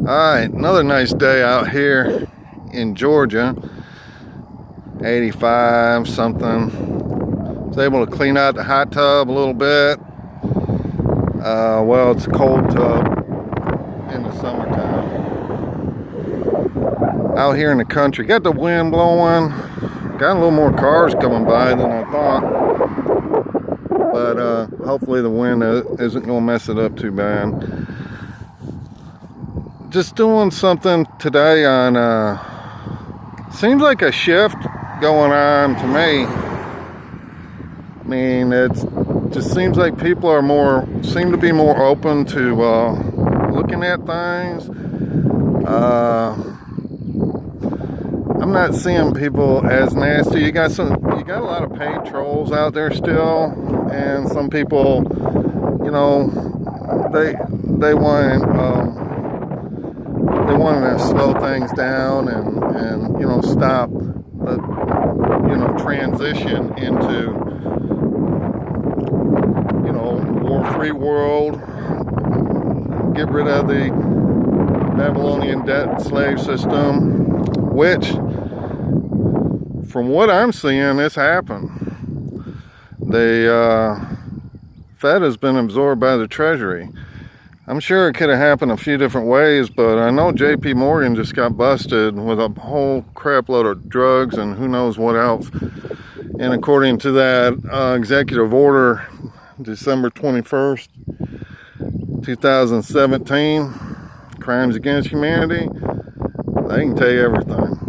Alright, another nice day out here in Georgia. 85 something. Was able to clean out the hot tub a little bit. Well, it's a cold tub in the summertime. Out here in the country, got the wind blowing. Got a little more cars coming by than I thought. But hopefully the wind isn't going to mess it up too bad. Just doing something today on seems like a shift going on to me. I mean, it just seems like people are seem to be more open to looking at things. I'm not seeing people as nasty. You got a lot of paid trolls out there still, and some people, you know, they want to slow things down and you know, stop the, you know, transition into, you know, war-free world, get rid of the Babylonian debt slave system, which, from what I'm seeing, it's happened. The Fed has been absorbed by the Treasury. I'm sure it could have happened a few different ways, but I know JP Morgan just got busted with a whole crap load of drugs and who knows what else. And according to that executive order, December 21st, 2017, crimes against humanity, they can tell you everything.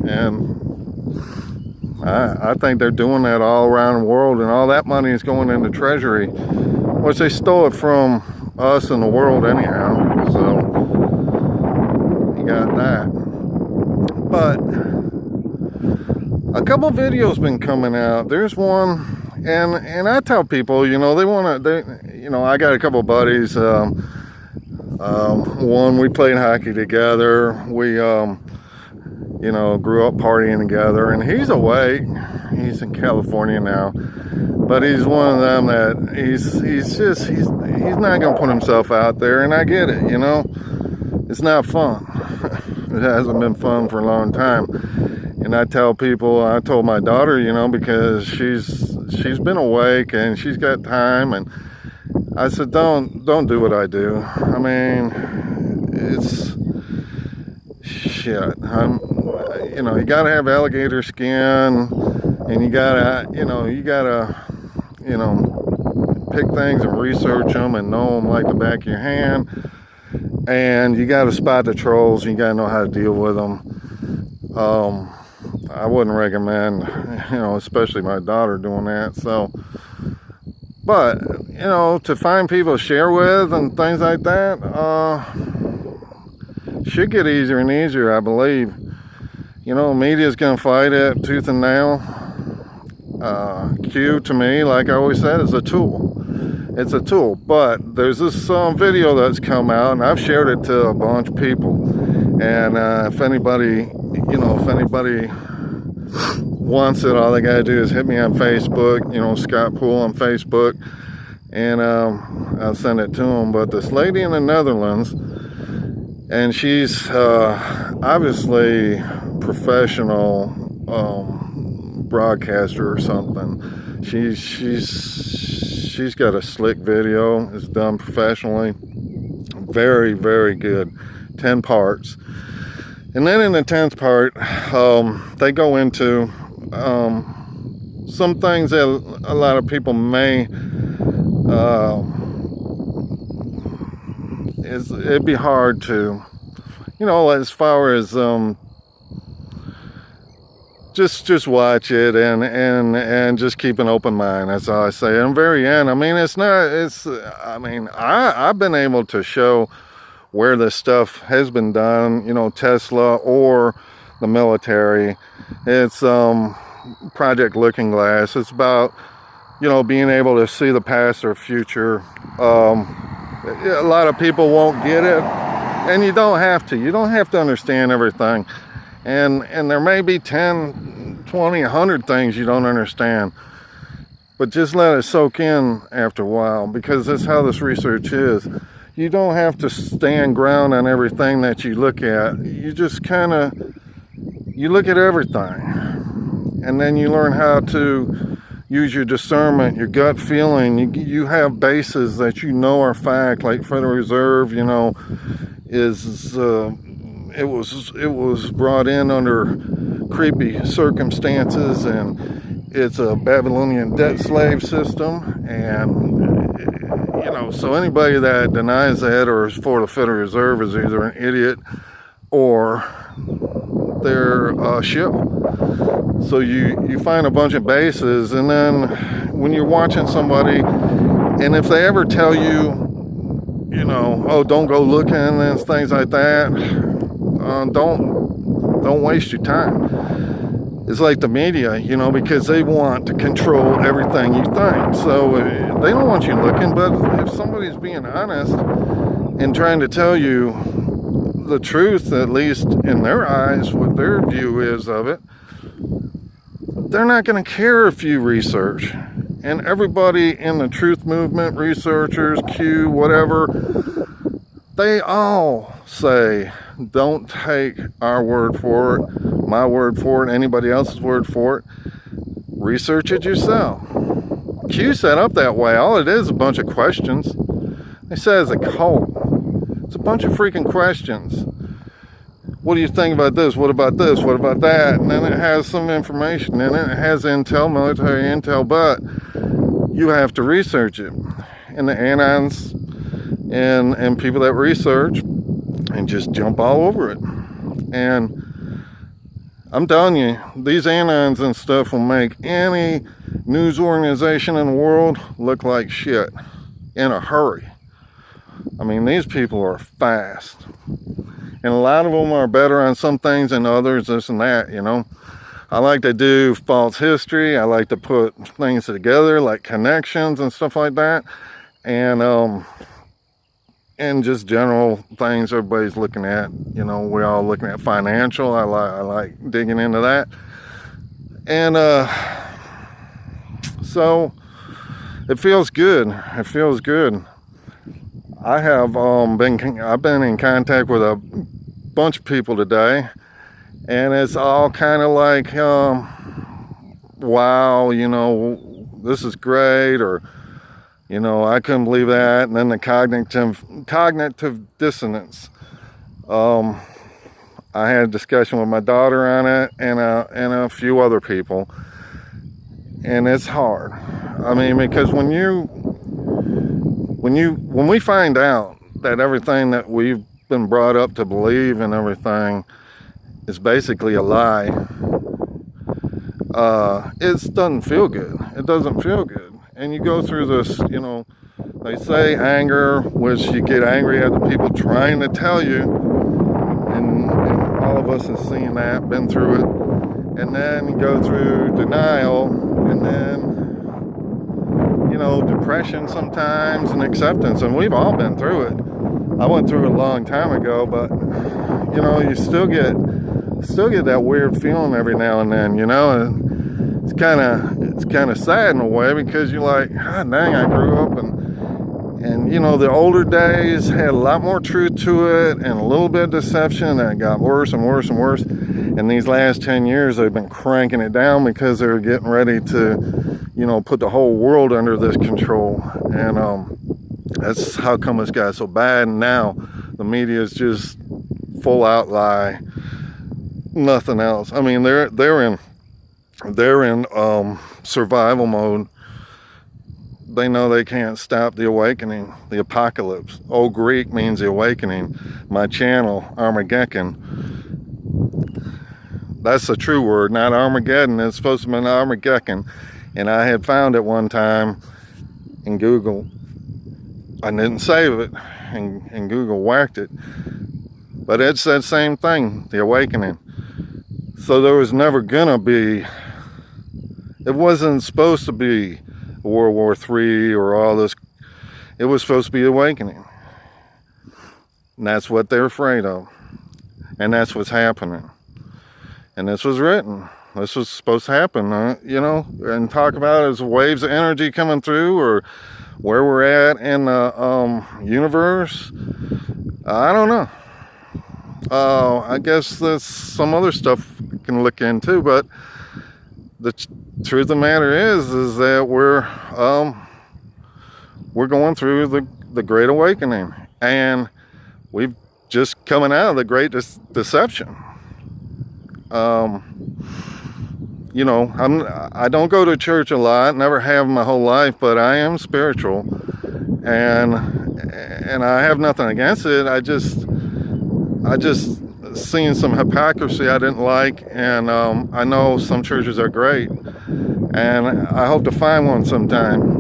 And I think they're doing that all around the world, and all that money is going into Treasury, which they stole it from us and the world anyhow. So you got that. But a couple videos been coming out. There's one, and I tell people, you know, you know, I got a couple buddies. One, we played hockey together. We you know, grew up partying together, and he's away. He's in California now, but he's one of them that he's not gonna put himself out there, and I get it. You know, it's not fun. It hasn't been fun for a long time. And I tell people, I told my daughter, you know, because she's been awake and she's got time, and I said, don't do what I do. I mean, it's shit. You know, you gotta have alligator skin, and you gotta pick things and research them and know them like the back of your hand. And you gotta spot the trolls. And you gotta know how to deal with them. I wouldn't recommend, you know, especially my daughter doing that. So, but you know, to find people to share with and things like that, should get easier and easier, I believe. You know, media's gonna fight it tooth and nail. Q, to me, like I always said, is a tool. It's a tool. But there's this video that's come out, and I've shared it to a bunch of people. And if anybody wants it, all they gotta do is hit me on Facebook. You know, Scott Poole on Facebook, and I'll send it to them. But this lady in the Netherlands, and she's obviously professional broadcaster or something. She's got a slick video. It's done professionally. Very, very good. 10 parts. And then in the 10th part, they go into some things that a lot of people may it'd be hard to, you know, as far as just watch it and just keep an open mind. That's all I say. And very end, I mean, I've been able to show where this stuff has been done, you know, Tesla or the military. It's Project Looking Glass. It's about, you know, being able to see the past or future. A lot of people won't get it, and you don't have to. You don't have to understand everything. And there may be 10, 20, 100 things you don't understand. But just let it soak in after a while, because that's how this research is. you don't have to stand ground on everything that you look at. You just kind of, you look at everything, and then you learn how to use your discernment, your gut feeling. You have bases that you know are fact, like Federal Reserve, you know, is it was brought in under creepy circumstances, and it's a Babylonian debt slave system, and you know, so anybody that denies that or is for the Federal Reserve is either an idiot or they're a shill. So you find a bunch of bases, and then when you're watching somebody, and if they ever tell you, you know, oh, don't go looking and things like that, don't waste your time. It's like the media, you know, because they want to control everything you think. So they don't want you looking, but if somebody's being honest and trying to tell you the truth, at least in their eyes, what their view is of it, they're not going to care if you research. And everybody in the truth movement, researchers, Q, whatever, they all say, don't take our word for it, my word for it, anybody else's word for it. Research it yourself. Q set up that way. All it is a bunch of questions. They say it's a cult. It's a bunch of freaking questions. What do you think about this? What about this? What about that? And then it has some information in it. It has intel, military intel, but you have to research it. And the anons and people that research and just jump all over it. And I'm telling you, these anons and stuff will make any news organization in the world look like shit in a hurry. I mean, these people are fast. And a lot of them are better on some things than others, this and that, you know. I like to do false history. I like to put things together, like connections and stuff like that. And just general things everybody's looking at. You know, we're all looking at financial. I like digging into that. And so it feels good. It feels good. I've been in contact with a bunch of people today, and it's all kind of like, wow, you know, this is great, or, you know, I couldn't believe that. And then the cognitive dissonance. I had a discussion with my daughter on it, and a few other people, and it's hard. I mean, because when we find out that everything that we've been brought up to believe and everything is basically a lie, it doesn't feel good. It doesn't feel good. And you go through this, you know, they say anger, which you get angry at the people trying to tell you, and all of us have seen that, been through it, and then you go through denial, and then, you know, depression sometimes, and acceptance, and we've all been through it. I went through it a long time ago, but, you know, you still get that weird feeling every now and then, you know, and it's kind of sad in a way, because you're like, God dang, I grew up, and you know, the older days had a lot more truth to it and a little bit of deception, and it got worse and worse and worse. And these last 10 years, they've been cranking it down because they're getting ready to, you know, put the whole world under this control. And that's how come it's got so bad. And now the media is just full out lie, nothing else. I mean, they're in survival mode. They know they can't stop the awakening, the apocalypse. Old Greek means the awakening. My channel, Armageddon. That's a true word, not Armageddon. It's supposed to be Armageddon. And I had found it one time in Google. I didn't save it, and Google whacked it. But it said same thing, the awakening. So there was never gonna be, it wasn't supposed to be World War III or all this. It was supposed to be awakening. And that's what they're afraid of. And that's what's happening. And this was written. This was supposed to happen, you know, and talk about it as waves of energy coming through, or where we're at in the universe, I don't know. I guess there's some other stuff we can look into, but the truth of the matter is that we're going through the Great Awakening, and we've just coming out of the Great Deception. You know, I don't go to church a lot, never have my whole life, but I am spiritual, and I have nothing against it. I just seen some hypocrisy I didn't like, and I know some churches are great, and I hope to find one sometime.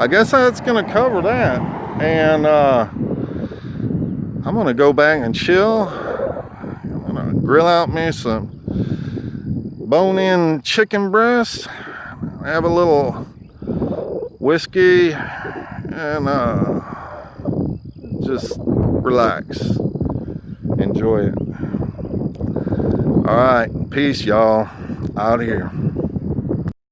I guess that's gonna cover that, and I'm gonna go back and chill. I'm gonna grill out me some bone-in chicken breast, have a little whiskey, and just relax, enjoy it. All right, peace, y'all, out here.